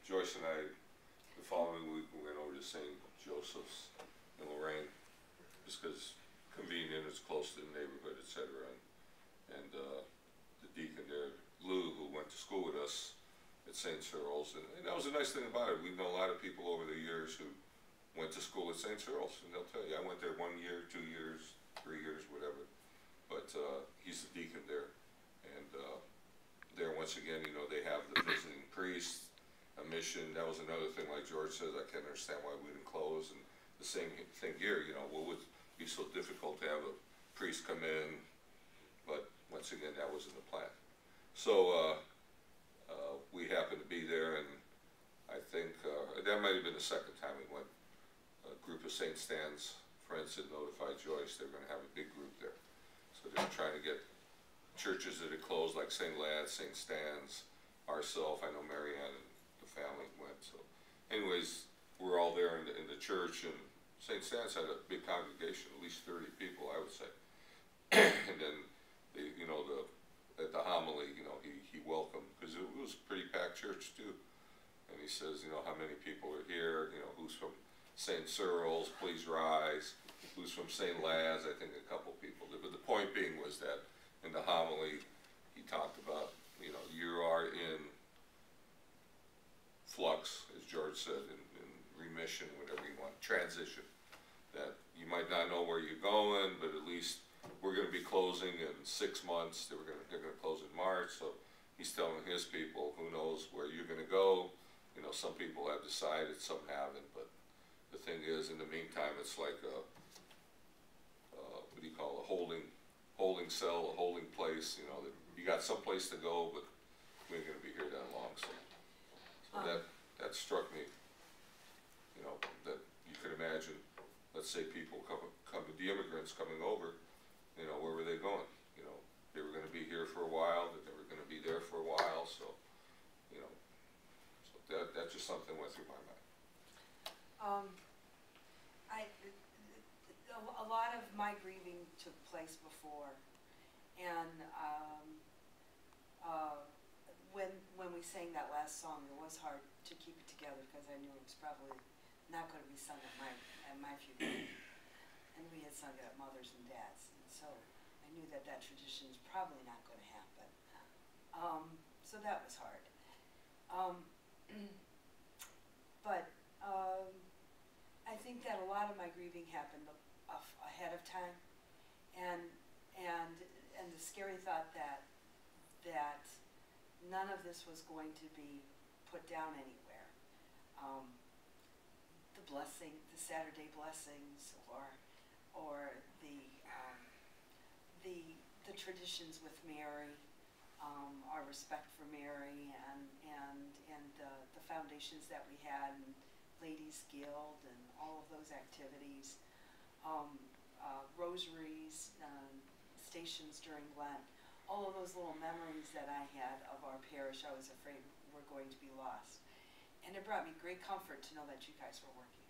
Joyce and I, the following week, we went over to St. Joseph's in Lorain, just because convenient, it's close to the neighborhood, etc. And the deacon there, Lou, who went to school with us at St. Cyril's, and that was a nice thing about it. We've known a lot of people over the years who went to school at St. Cyril's, and they'll tell you, I went there 1 year, 2 years, 3 years, whatever. But he's the deacon there, and there once again, you know, they have the visiting priest, a mission. That was another thing, like George says, I can't understand why we didn't close. And the same thing here, you know, what would be so difficult to have a priest come in? But once again, that wasn't the plan. So we happened to be there, and I think that might have been the second time we went. A group of St. Stan's friends had notified Joyce they were going to have a big group there. So they were trying to get churches that had closed, like St. Lad's, St. Stan's, ourselves. I know Marianne and the family went. So anyways, we're all there in the church, and St. Stan's had a big congregation, at least 30 people, I would say. And then, you know, at the homily, you know, he welcomed, because it was a pretty packed church too. And he says, you know, how many people are here? You know, who's from St. Cyril's? Please rise. Who's from St. Lad's? I think a couple people did. But the point being was that in the homily, he talked about, you know, you are in flux, as George said, in remission, whatever you want, transition. That you might not know where you're going, but at least we're going to be closing in 6 months. They're going to close in March. So he's telling his people, who knows where you're going to go. You know, some people have decided, some haven't. But the thing is, in the meantime, it's like a what do you call it, a holding cell, a holding place. You know, that you got some place to go, but we ain't going to be here that long. So that struck me. You know, that you could imagine, let's say people the immigrants coming over, you know, where were they going? You know, they were going to be here for a while, but they were going to be there for a while, so, you know, so that just something went through my mind. A lot of my grieving took place before, and when we sang that last song, it was hard to keep it together because I knew it was probably not going to be sung at my funeral, and we had sung it at Mother's and Dad's, and so I knew that tradition is probably not going to happen. So that was hard. But I think that a lot of my grieving happened ahead of time, and the scary thought that none of this was going to be put down anywhere. The Saturday blessings, or the traditions with Mary, our respect for Mary, and the foundations that we had, and Ladies Guild, and all of those activities, rosaries, stations during Lent, all of those little memories that I had of our parish, I was afraid were going to be lost. And it brought me great comfort to know that you guys were working